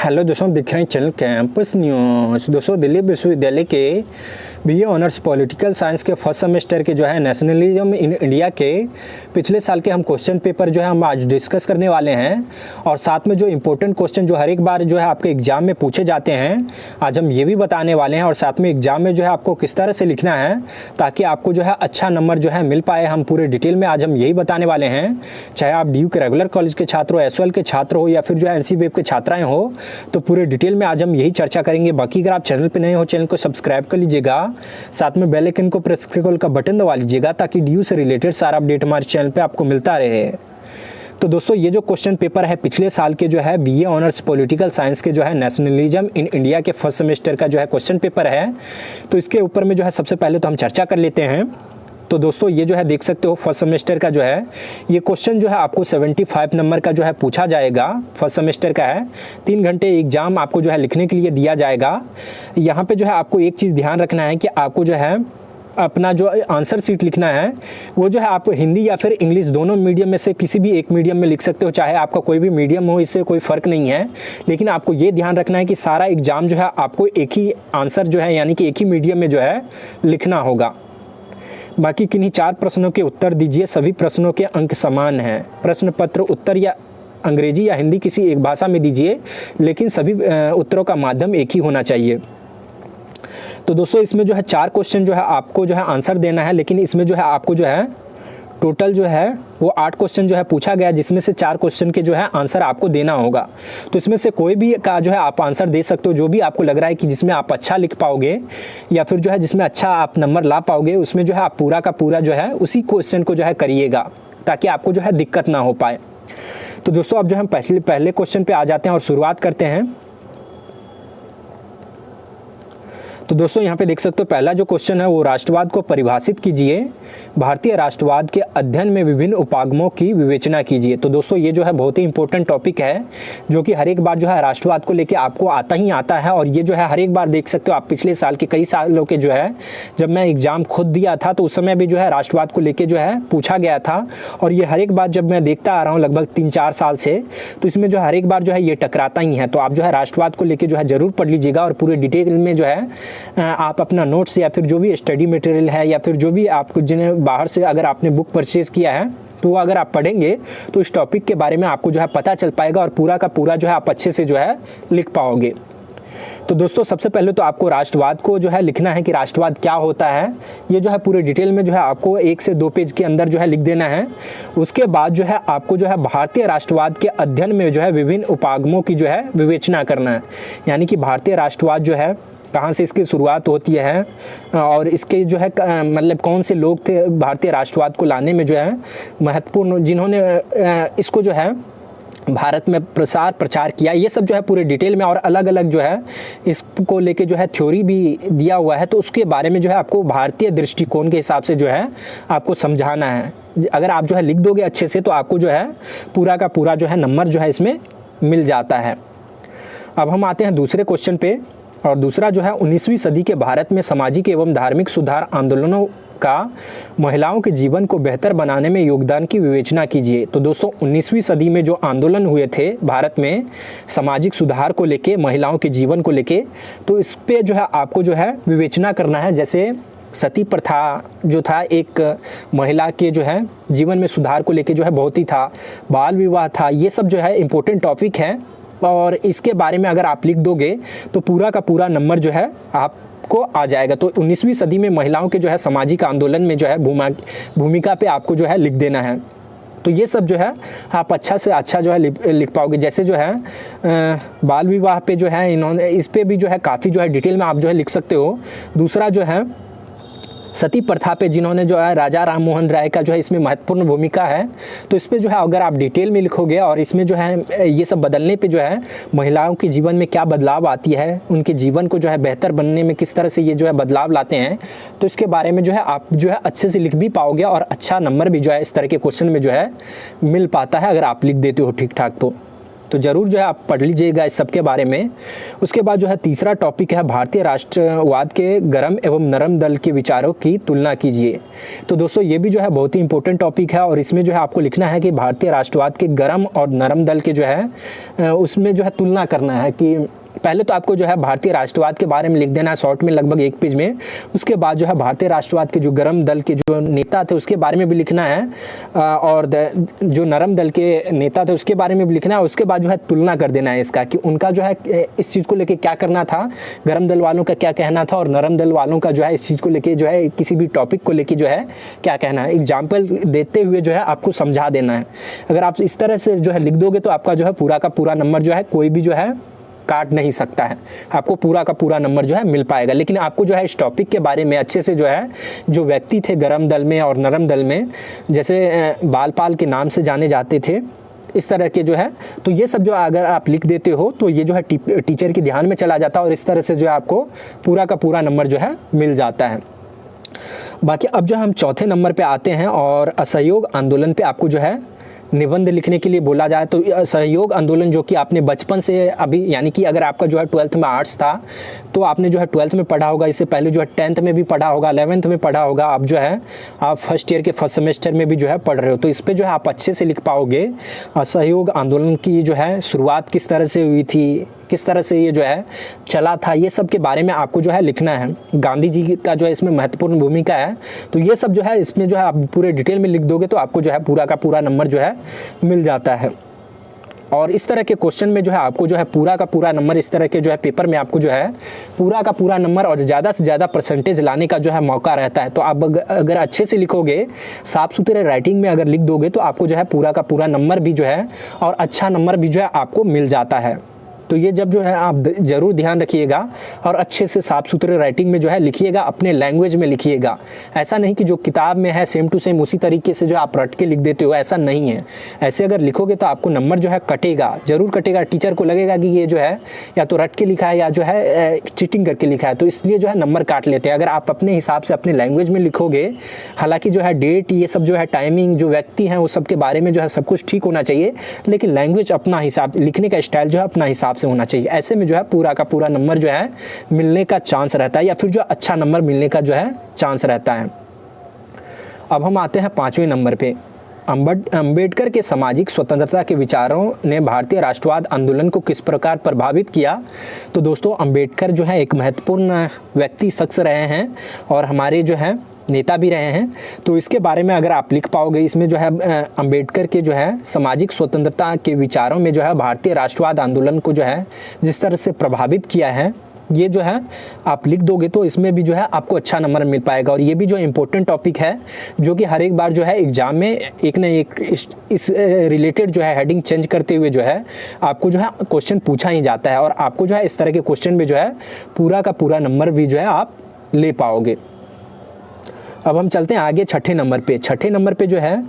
Hello दोस्तों, दिख रहे हैं चैनल कैंपस न्यूज़। दोस्तों, दिल्ली विश्वविद्यालय के बीए ऑनर्स पॉलिटिकल साइंस के फर्स्ट सेमेस्टर के नेशनलिज्म इन इंडिया के पिछले साल के हम क्वेश्चन पेपर हम आज डिस्कस करने वाले हैं। और साथ में जो इम्पोर्टेंट क्वेश्चन हर एक बार आपके एग्जाम में पूछे जाते हैं, आज हम ये भी बताने वाले हैं। और साथ में एग्जाम में आपको किस तरह से लिखना है ताकि आपको अच्छा नंबर मिल पाए, हम पूरे डिटेल में आज हम यही बताने वाले हैं। चाहे आप DU के रेगुलर कॉलेज के छात्र हो, SOL के छात्र हो या फिर NC-वेब के छात्राएं हो, तो पूरे डिटेल में आज हम यही चर्चा करेंगे। बाकी अगर आप चैनल पे नए हो, चैनल को सब्सक्राइब कर लीजिएगा, साथ में बेल आइकन को प्रेस करके का बटन दबा लीजिएगा ताकि DU से रिलेटेड सारा अपडेट हमारे चैनल पे आपको मिलता रहे। तो दोस्तों, ये जो क्वेश्चन पेपर है पिछले साल के BA ऑनर्स पॉलिटिकल साइंस के नेशनलिज्म इन इंडिया के फर्स्ट सेमेस्टर का क्वेश्चन पेपर है, तो इसके ऊपर में सबसे पहले तो हम चर्चा कर लेते हैं। तो दोस्तों, ये देख सकते हो फर्स्ट सेमेस्टर का ये क्वेश्चन आपको 75 नंबर का पूछा जाएगा। फर्स्ट सेमेस्टर का है, 3 घंटे एग्जाम आपको लिखने के लिए दिया जाएगा। यहाँ पे आपको एक चीज़ ध्यान रखना है कि आपको अपना आंसर शीट लिखना है वो आप हिंदी या फिर इंग्लिश दोनों मीडियम में से किसी भी एक मीडियम में लिख सकते हो, चाहे आपका कोई भी मीडियम हो, इससे कोई फ़र्क नहीं है। लेकिन आपको ये ध्यान रखना है कि सारा एग्ज़ाम आपको एक ही आंसर यानी कि एक ही मीडियम में लिखना होगा। बाकी किन्हीं 4 प्रश्नों के उत्तर दीजिए, सभी प्रश्नों के अंक समान हैं। प्रश्न पत्र उत्तर या अंग्रेजी या हिंदी किसी एक भाषा में दीजिए, लेकिन सभी उत्तरों का माध्यम एक ही होना चाहिए। तो दोस्तों, इसमें 4 क्वेश्चन आपको आंसर देना है, लेकिन इसमें आपको टोटल वो 8 क्वेश्चन पूछा गया, जिसमें से 4 क्वेश्चन के आंसर आपको देना होगा। तो इसमें से कोई भी का आप आंसर दे सकते हो, जो भी आपको लग रहा है कि जिसमें आप अच्छा लिख पाओगे या फिर जिसमें अच्छा आप नंबर ला पाओगे, उसमें आप पूरा का पूरा उसी क्वेश्चन को करिएगा ताकि आपको दिक्कत ना हो पाए। तो दोस्तों, अब हम पहले क्वेश्चन पे आ जाते हैं और शुरुआत करते हैं। तो दोस्तों, यहाँ पे देख सकते हो पहला जो क्वेश्चन है वो राष्ट्रवाद को परिभाषित कीजिए। भारतीय राष्ट्रवाद के अध्ययन में विभिन्न उपागमों की विवेचना कीजिए। तो दोस्तों, ये बहुत ही इंपॉर्टेंट टॉपिक है, जो कि हर एक बार राष्ट्रवाद को लेके आपको आता ही आता है। और ये हर एक बार देख सकते हो आप पिछले साल के कई सालों के जब मैं एग्जाम खुद दिया था तो उस समय भी राष्ट्रवाद को लेके पूछा गया था। और ये हर एक बार जब मैं देखता आ रहा हूँ लगभग 3-4 साल से, तो इसमें हर एक बार ये टकराता ही है। तो आप राष्ट्रवाद को लेके जरूर पढ़ लीजिएगा और पूरे डिटेल में आप अपना नोट्स या फिर जो भी स्टडी मटेरियल है या फिर जो भी आपको जिन्हें बाहर से अगर आपने बुक परचेज किया है, तो वो अगर आप पढ़ेंगे तो इस टॉपिक के बारे में आपको पता चल पाएगा और पूरा का पूरा आप अच्छे से लिख पाओगे। तो दोस्तों, सबसे पहले तो आपको राष्ट्रवाद को लिखना है कि राष्ट्रवाद क्या होता है। ये पूरे डिटेल में आपको 1 से 2 पेज के अंदर लिख देना है। उसके बाद आपको भारतीय राष्ट्रवाद के अध्ययन में विभिन्न उपागमों की विवेचना करना है। यानी कि भारतीय राष्ट्रवाद कहाँ से इसकी शुरुआत होती है और इसके मतलब कौन से लोग थे भारतीय राष्ट्रवाद को लाने में महत्वपूर्ण, जिन्होंने इसको भारत में प्रचार किया। ये सब पूरे डिटेल में और अलग अलग इसको लेके थ्योरी भी दिया हुआ है। तो उसके बारे में आपको भारतीय दृष्टिकोण के हिसाब से आपको समझाना है। अगर आप लिख दोगे अच्छे से तो आपको पूरा का पूरा नंबर इसमें मिल जाता है। अब हम आते हैं दूसरे क्वेश्चन पे। और दूसरा 19वीं सदी के भारत में सामाजिक एवं धार्मिक सुधार आंदोलनों का महिलाओं के जीवन को बेहतर बनाने में योगदान की विवेचना कीजिए। तो दोस्तों, 19वीं सदी में जो आंदोलन हुए थे भारत में सामाजिक सुधार को लेके, महिलाओं के जीवन को लेके, तो इस पे आपको विवेचना करना है। जैसे सती प्रथा था, एक महिला के जीवन में सुधार को लेके बहुत ही था, बाल विवाह था, ये सब इम्पोर्टेंट टॉपिक है। और इसके बारे में अगर आप लिख दोगे तो पूरा का पूरा नंबर आपको आ जाएगा। तो 19वीं सदी में महिलाओं के सामाजिक आंदोलन में भूमिका पे आपको लिख देना है। तो ये सब आप अच्छा से अच्छा लिख पाओगे। जैसे बाल विवाह पे इन्होंने इस पे भी काफ़ी डिटेल में आप लिख सकते हो। दूसरा सती प्रथा पे जिन्होंने राजा राम मोहन राय का इसमें महत्वपूर्ण भूमिका है। तो इस पे अगर आप डिटेल में लिखोगे और इसमें ये सब बदलने पे महिलाओं के जीवन में क्या बदलाव आती है, उनके जीवन को बेहतर बनने में किस तरह से ये बदलाव लाते हैं, तो इसके बारे में आप अच्छे से लिख भी पाओगे और अच्छा नंबर भी इस तरह के क्वेश्चन में मिल पाता है अगर आप लिख देते हो ठीक ठाक। तो ज़रूर जो है आप पढ़ लीजिएगा इस सब के बारे में। उसके बाद जो है तीसरा टॉपिक है भारतीय राष्ट्रवाद के गरम एवं नरम दल के विचारों की तुलना कीजिए। तो दोस्तों ये भी जो है बहुत ही इंपॉर्टेंट टॉपिक है और इसमें जो है आपको लिखना है कि भारतीय राष्ट्रवाद के गरम और नरम दल के जो है उसमें जो है तुलना करना है कि पहले तो आपको जो है भारतीय राष्ट्रवाद के बारे में लिख देना है शॉर्ट में लगभग 1 पेज में। उसके बाद जो है भारतीय राष्ट्रवाद के जो गरम दल के जो नेता थे उसके बारे में भी लिखना है और जो नरम दल के नेता थे उसके बारे में भी लिखना है। उसके बाद जो है तुलना कर देना है इसका कि उनका जो है इस चीज़ को लेके क्या करना था, गरम दल वालों का क्या कहना था और नरम दल वालों का जो है इस चीज़ को लेके जो है किसी भी टॉपिक को लेके जो है क्या कहना है। एग्जाम्पल देते हुए जो है आपको समझा देना है। अगर आप इस तरह से जो है लिख दोगे तो आपका जो है पूरा का पूरा नंबर जो है कोई भी जो है काट नहीं सकता है, आपको पूरा का पूरा नंबर जो है मिल पाएगा। लेकिन आपको जो है इस टॉपिक के बारे में अच्छे से जो है जो व्यक्ति थे गरम दल में और नरम दल में, जैसे बालपाल के नाम से जाने जाते थे, इस तरह के जो है, तो ये सब जो अगर आप लिख देते हो तो ये जो है टीचर के ध्यान में चला जाता है और इस तरह से जो है आपको पूरा का पूरा नंबर जो है मिल जाता है। बाकी अब जो हम चौथे नंबर पे आते हैं और असहयोग आंदोलन पे आपको जो है निबंध लिखने के लिए बोला जाए तो सहयोग आंदोलन जो कि आपने बचपन से अभी यानी कि अगर आपका जो है 12th में आर्ट्स था तो आपने जो है 12th में पढ़ा होगा, इससे पहले जो है 10th में भी पढ़ा होगा, 11th में पढ़ा होगा, अब जो है आप फर्स्ट ईयर के फर्स्ट सेमेस्टर में भी जो है पढ़ रहे हो, तो इस पर जो है आप अच्छे से लिख पाओगे। असहयोग आंदोलन की जो है शुरुआत किस तरह से हुई थी, किस तरह से ये जो है चला था, ये सब के बारे में आपको जो है लिखना है। गांधी जी का जो है इसमें महत्वपूर्ण भूमिका है, तो ये सब जो है इसमें जो है आप पूरे डिटेल में लिख दोगे तो आपको जो है पूरा का पूरा नंबर जो है मिल जाता है। और इस तरह के क्वेश्चन में जो है आपको जो है पूरा का पूरा नंबर, इस तरह के जो है पेपर में आपको जो है पूरा का पूरा नंबर और ज़्यादा से ज़्यादा परसेंटेज लाने का जो है मौका रहता है। तो आप अगर अच्छे से लिखोगे, साफ सुथरे राइटिंग में अगर लिख दोगे तो आपको जो है पूरा का पूरा नंबर भी जो है और अच्छा नंबर भी जो है आपको मिल जाता है। तो ये जब जो है आप ज़रूर ध्यान रखिएगा और अच्छे से साफ सुथरे राइटिंग में जो है लिखिएगा, अपने लैंग्वेज में लिखिएगा। ऐसा नहीं कि जो किताब में है सेम टू सेम उसी तरीके से जो आप रट के लिख देते हो, ऐसा नहीं है। ऐसे अगर लिखोगे तो आपको नंबर जो है कटेगा, ज़रूर कटेगा। टीचर को लगेगा कि ये जो है या तो रट के लिखा है या जो है चीटिंग करके लिखा है, तो इसलिए जो है नंबर काट लेते हैं। अगर आप अपने हिसाब से अपने लैंग्वेज में लिखोगे, हालांकि जो है डेट ये सब जो है टाइमिंग जो व्यक्ति हैं उस सब के बारे में जो है सब कुछ ठीक होना चाहिए, लेकिन लैंग्वेज अपना हिसाब, लिखने का स्टाइल जो है अपना हिसाब से होना चाहिए। ऐसे में जो है पूरा का पूरा नंबर जो है मिलने का चांस रहता है या फिर जो अच्छा नंबर मिलने का जो है चांस रहता है। अब हम आते हैं 5वें नंबर पे। अंबेडकर के सामाजिक स्वतंत्रता के विचारों ने भारतीय राष्ट्रवाद आंदोलन को किस प्रकार प्रभावित किया। तो दोस्तों अंबेडकर जो है एक महत्वपूर्ण व्यक्ति शख्स रहे हैं और हमारे जो है नेता भी रहे हैं, तो इसके बारे में अगर आप लिख पाओगे, इसमें जो है अंबेडकर के जो है सामाजिक स्वतंत्रता के विचारों में जो है भारतीय राष्ट्रवाद आंदोलन को जो है जिस तरह से प्रभावित किया है, ये जो है आप लिख दोगे तो इसमें भी जो है आपको अच्छा नंबर मिल पाएगा। और ये भी जो इम्पोर्टेंट टॉपिक है जो कि हर एक बार जो है एग्जाम में एक न एक इस रिलेटेड जो है हेडिंग चेंज करते हुए जो है आपको जो है क्वेश्चन पूछा ही जाता है और आपको जो है इस तरह के क्वेश्चन में जो है पूरा का पूरा नंबर भी जो है आप ले पाओगे। अब हम चलते हैं आगे 6ठे नंबर पे। 6ठे नंबर पे जो है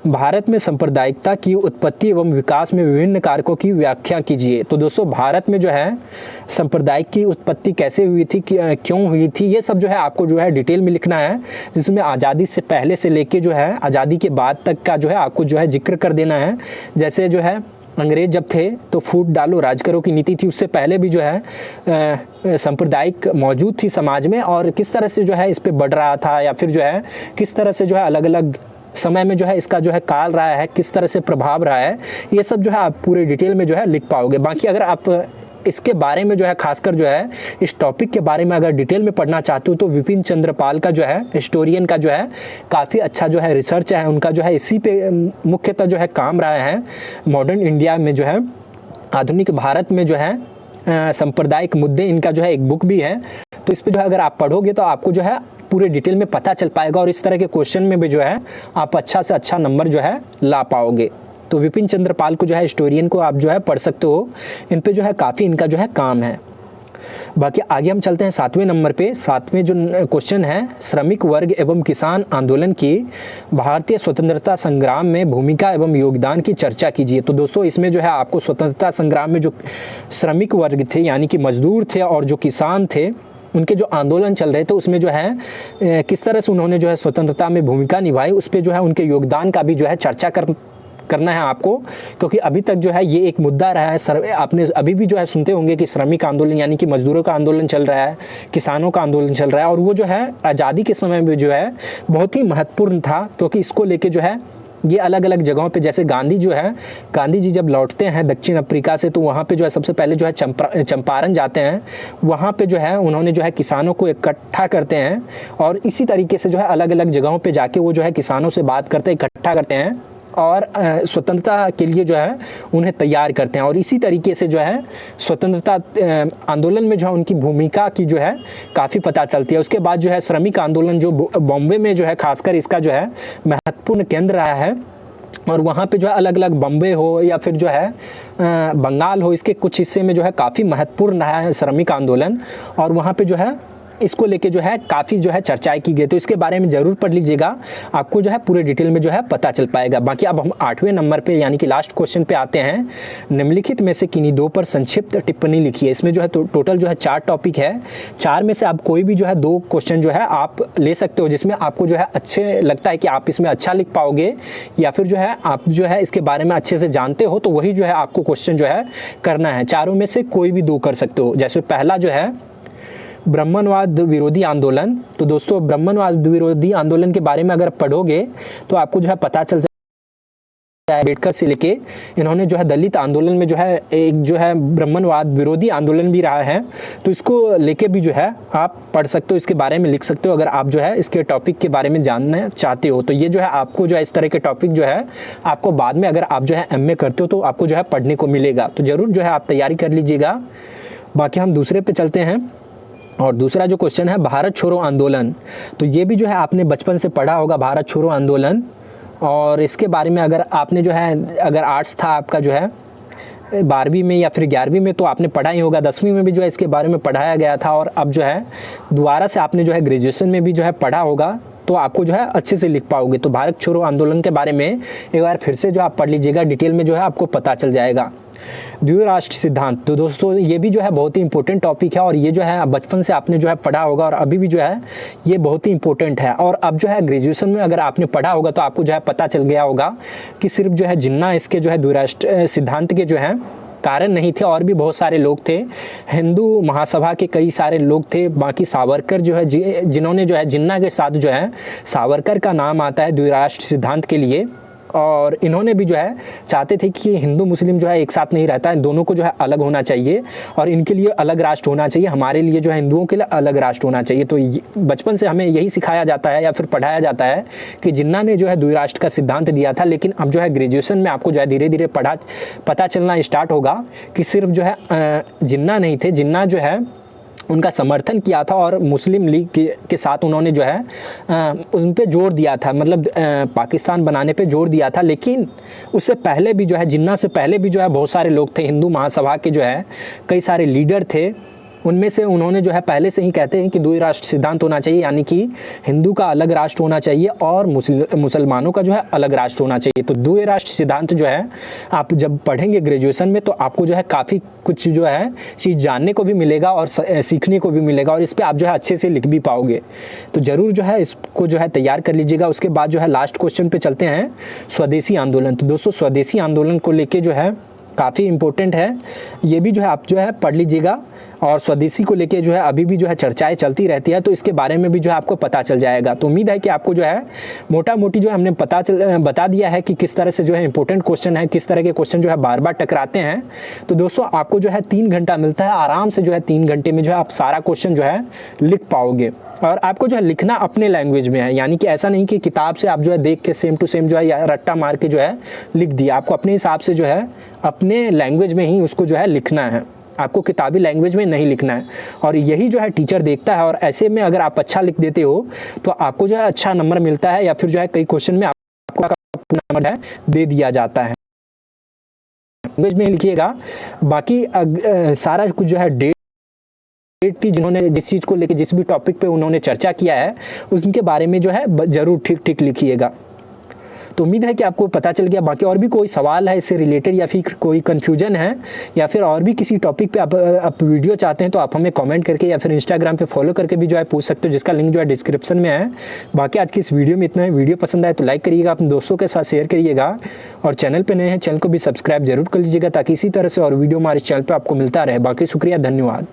भारत में सांप्रदायिकता की उत्पत्ति एवं विकास में विभिन्न कारकों की व्याख्या कीजिए। तो दोस्तों भारत में जो है सांप्रदायिक की उत्पत्ति कैसे हुई थी, क्यों हुई थी, ये सब जो है आपको जो है डिटेल में लिखना है, जिसमें आज़ादी से पहले से लेके जो है आज़ादी के बाद तक का जो है आपको जो है जिक्र कर देना है। जैसे जो है अंग्रेज जब थे तो फूट डालो राज करो की नीति थी, उससे पहले भी जो है सांप्रदायिक मौजूद थी समाज में और किस तरह से जो है इस पे बढ़ रहा था या फिर जो है किस तरह से जो है अलग अलग समय में जो है इसका जो है काल रहा है, किस तरह से प्रभाव रहा है, ये सब जो है आप पूरे डिटेल में जो है लिख पाओगे। बाकी अगर आप इसके बारे में जो है खासकर जो है इस टॉपिक के बारे में अगर डिटेल में पढ़ना चाहते हो तो विपिन चंद्र पाल का जो है हिस्टोरियन का जो है काफ़ी अच्छा जो है रिसर्च है, उनका जो है इसी पे मुख्यतः जो है काम रहा है। मॉडर्न इंडिया में जो है आधुनिक भारत में जो है सांप्रदायिक मुद्दे, इनका जो है एक बुक भी है, तो इस पर जो है अगर आप पढ़ोगे तो आपको जो है पूरे डिटेल में पता चल पाएगा और इस तरह के क्वेश्चन में भी जो है आप अच्छा से अच्छा नंबर जो है ला पाओगे। तो विपिन चंद्र पाल को जो है हिस्टोरियन को आप जो है पढ़ सकते हो, इन पे जो है काफ़ी इनका जो है काम है। बाकी आगे हम चलते हैं 7वें नंबर पे। 7वें जो क्वेश्चन है श्रमिक वर्ग एवं किसान आंदोलन की भारतीय स्वतंत्रता संग्राम में भूमिका एवं योगदान की चर्चा कीजिए। तो दोस्तों इसमें जो है आपको स्वतंत्रता संग्राम में जो श्रमिक वर्ग थे यानी कि मजदूर थे और जो किसान थे, उनके जो आंदोलन चल रहे थे उसमें जो है किस तरह से उन्होंने जो है स्वतंत्रता में भूमिका निभाई, उस पर जो है उनके योगदान का भी जो है चर्चा करना है आपको, क्योंकि अभी तक जो है ये एक मुद्दा रहा है। आपने अभी भी जो है सुनते होंगे कि श्रमिक आंदोलन यानी कि मजदूरों का आंदोलन चल रहा है, किसानों का आंदोलन चल रहा है, और वो जो है आज़ादी के समय में जो है बहुत ही महत्वपूर्ण था, क्योंकि इसको लेके जो है ये अलग अलग जगहों पे, जैसे गांधी जी जब लौटते हैं दक्षिण अफ्रीका से, तो वहाँ पे जो है सबसे पहले जो है चंपारण जाते हैं। वहाँ पे जो है उन्होंने जो है किसानों को इकट्ठा करते हैं, और इसी तरीके से जो है अलग अलग जगहों पे जाके वो जो है किसानों से बात करते हैं, इकट्ठा करते हैं, और स्वतंत्रता के लिए जो है उन्हें तैयार करते हैं। और इसी तरीके से जो है स्वतंत्रता आंदोलन में जो है उनकी भूमिका की जो है काफ़ी पता चलती है। उसके बाद जो है श्रमिक आंदोलन जो बॉम्बे में जो है खासकर इसका जो है महत्वपूर्ण केंद्र रहा है, और वहाँ पे जो है अलग अलग बॉम्बे हो या फिर जो है बंगाल हो, इसके कुछ हिस्से में जो है काफ़ी महत्वपूर्ण रहा है श्रमिक आंदोलन, और वहाँ पे जो है इसको लेके जो है काफ़ी जो है चर्चाएं की गई। तो इसके बारे में ज़रूर पढ़ लीजिएगा, आपको जो है पूरे डिटेल में जो है पता चल पाएगा। बाकी अब हम 8वें नंबर पे यानी कि लास्ट क्वेश्चन पे आते हैं। निम्नलिखित में से किन्हीं 2 पर संक्षिप्त टिप्पणी लिखिए। इसमें जो है टोटल जो है 4 टॉपिक है, 4 में से आप कोई भी जो है 2 क्वेश्चन जो है आप ले सकते हो, जिसमें आपको जो है अच्छे लगता है कि आप इसमें अच्छा लिख पाओगे, या फिर जो है आप जो है इसके बारे में अच्छे से जानते हो, तो वही जो है आपको क्वेश्चन जो है करना है। चारों में से कोई भी 2 कर सकते हो। जैसे पहला जो है ब्राह्मणवाद विरोधी आंदोलन, तो दोस्तों ब्राह्मणवाद विरोधी आंदोलन के बारे में अगर पढ़ोगे तो आपको जो है पता चल जाएगा। अम्बेडकर से लेके इन्होंने जो है दलित आंदोलन में जो है एक जो है ब्राह्मणवाद विरोधी आंदोलन भी रहा है, तो इसको लेके भी जो है आप पढ़ सकते हो, इसके बारे में लिख सकते हो अगर आप जो है इसके टॉपिक के बारे में जानना चाहते हो। तो ये जो है आपको जो है इस तरह के टॉपिक जो है आपको बाद में अगर आप जो है MA करते हो तो आपको जो है पढ़ने को मिलेगा, तो ज़रूर जो है आप तैयारी कर लीजिएगा। बाकी हम दूसरे पे चलते हैं, और दूसरा जो क्वेश्चन है भारत छोड़ो आंदोलन, तो ये भी जो है आपने बचपन से पढ़ा होगा भारत छोड़ो आंदोलन, और इसके बारे में अगर आपने जो है अगर आर्ट्स था आपका जो है 12वीं में या फिर 11वीं में तो आपने पढ़ा ही होगा, 10वीं में भी जो है इसके बारे में पढ़ाया गया था, और अब जो है दोबारा से आपने जो है ग्रेजुएशन में भी जो है पढ़ा होगा, तो आपको जो है अच्छे से लिख पाओगे। तो भारत छोड़ो आंदोलन के बारे में एक बार फिर से जो आप पढ़ लीजिएगा, डिटेल में जो है आपको पता चल जाएगा। द्विराष्ट्र सिद्धांत, तो दोस्तों ये भी जो है बहुत ही इंपॉर्टेंट टॉपिक है, और ये जो है बचपन से आपने जो है पढ़ा होगा, और अभी भी जो है ये बहुत ही इंपॉर्टेंट है। और अब जो है ग्रेजुएशन में अगर आपने पढ़ा होगा तो आपको जो है पता चल गया होगा कि सिर्फ जो है जिन्ना इसके जो है द्विराष्ट्र सिद्धांत के जो है कारण नहीं थे, और भी बहुत सारे लोग थे। हिंदू महासभा के कई सारे लोग थे, बाकी सावरकर जो है जिन्होंने जो है जिन्ना के साथ जो है सावरकर का नाम आता है द्विराष्ट्र सिद्धांत के लिए, और इन्होंने भी जो है चाहते थे कि हिंदू मुस्लिम जो है एक साथ नहीं रहता है, दोनों को जो है अलग होना चाहिए, और इनके लिए अलग राष्ट्र होना चाहिए, हमारे लिए जो है हिंदुओं के लिए अलग राष्ट्र होना चाहिए। तो बचपन से हमें यही सिखाया जाता है या फिर पढ़ाया जाता है कि जिन्ना ने जो है द्विराष्ट्र का सिद्धांत दिया था, लेकिन अब जो है ग्रेजुएशन में आपको जो है धीरे धीरे पता चलना स्टार्ट होगा कि सिर्फ जो है जिन्ना नहीं थे, जिन्ना जो है उनका समर्थन किया था, और मुस्लिम लीग के साथ उन्होंने जो है उन पे जोर दिया था, मतलब पाकिस्तान बनाने पे जोर दिया था। लेकिन उससे पहले भी जो है जिन्ना से पहले भी जो है बहुत सारे लोग थे, हिंदू महासभा के जो है कई सारे लीडर थे, उनमें से उन्होंने जो है पहले से ही कहते हैं कि द्विराष्ट्र सिद्धांत होना चाहिए, यानी कि हिंदू का अलग राष्ट्र होना चाहिए और मुसलमानों का जो है अलग राष्ट्र होना चाहिए। तो द्विराष्ट्र सिद्धांत जो है आप जब पढ़ेंगे ग्रेजुएशन में तो आपको जो है काफ़ी कुछ जो है चीज़ जानने को भी मिलेगा और सीखने को भी मिलेगा, और इस पर आप जो है अच्छे से लिख भी पाओगे। तो ज़रूर जो है इसको जो है तैयार कर लीजिएगा। उसके बाद जो है लास्ट क्वेश्चन पे चलते हैं, स्वदेशी आंदोलन। तो दोस्तों स्वदेशी आंदोलन को लेके जो है काफ़ी इम्पोर्टेंट है, ये भी जो है आप जो है पढ़ लीजिएगा, और स्वदेशी को लेके जो है अभी भी जो है चर्चाएं चलती रहती है, तो इसके बारे में भी जो है आपको पता चल जाएगा। तो उम्मीद है कि आपको जो है मोटा मोटी जो है हमने बता दिया है कि किस तरह से जो है इंपॉर्टेंट क्वेश्चन है, किस तरह के क्वेश्चन जो है बार बार टकराते हैं। तो दोस्तों आपको जो है 3 घंटा मिलता है, आराम से जो है 3 घंटे में जो है आप सारा क्वेश्चन जो है लिख पाओगे, और आपको जो है लिखना अपने लैंग्वेज में है, यानी कि ऐसा नहीं कि किताब से आप जो है देख के सेम टू सेम जो है या रट्टा मार के जो है लिख दिया। आपको अपने हिसाब से जो है अपने लैंग्वेज में ही उसको जो है लिखना है, आपको किताबी लैंग्वेज में नहीं लिखना है, और यही जो है टीचर देखता है। और ऐसे में अगर आप अच्छा लिख देते हो तो आपको जो है अच्छा नंबर मिलता है, या फिर जो है कई क्वेश्चन में आपको नंबर है दे दिया जाता है। लैंग्वेज में लिखिएगा, बाकी सारा कुछ जो है डेट की जिन्होंने जिस चीज़ को लेके जिस भी टॉपिक पे उन्होंने चर्चा किया है उनके बारे में जो है ज़रूर ठीक ठीक लिखिएगा। तो उम्मीद है कि आपको पता चल गया। बाकी और भी कोई सवाल है इससे रिलेटेड या फिर कोई कन्फ्यूजन है या फिर और भी किसी टॉपिक पे आप वीडियो चाहते हैं तो आप हमें कमेंट करके या फिर इंस्टाग्राम पे फॉलो करके भी जो है पूछ सकते हो, जिसका लिंक जो है डिस्क्रिप्शन में है। बाकी आज की इस वीडियो में इतना है। वीडियो पसंद आए तो लाइक करिएगा, अपने दोस्तों के साथ शेयर करिएगा और चैनल पे नए हैं चैनल को भी सब्सक्राइब जरूर कर लीजिएगा ताकि इसी तरह से और वीडियो हमारे चैनल पे आपको मिलता रहे। बाकी शुक्रिया, धन्यवाद।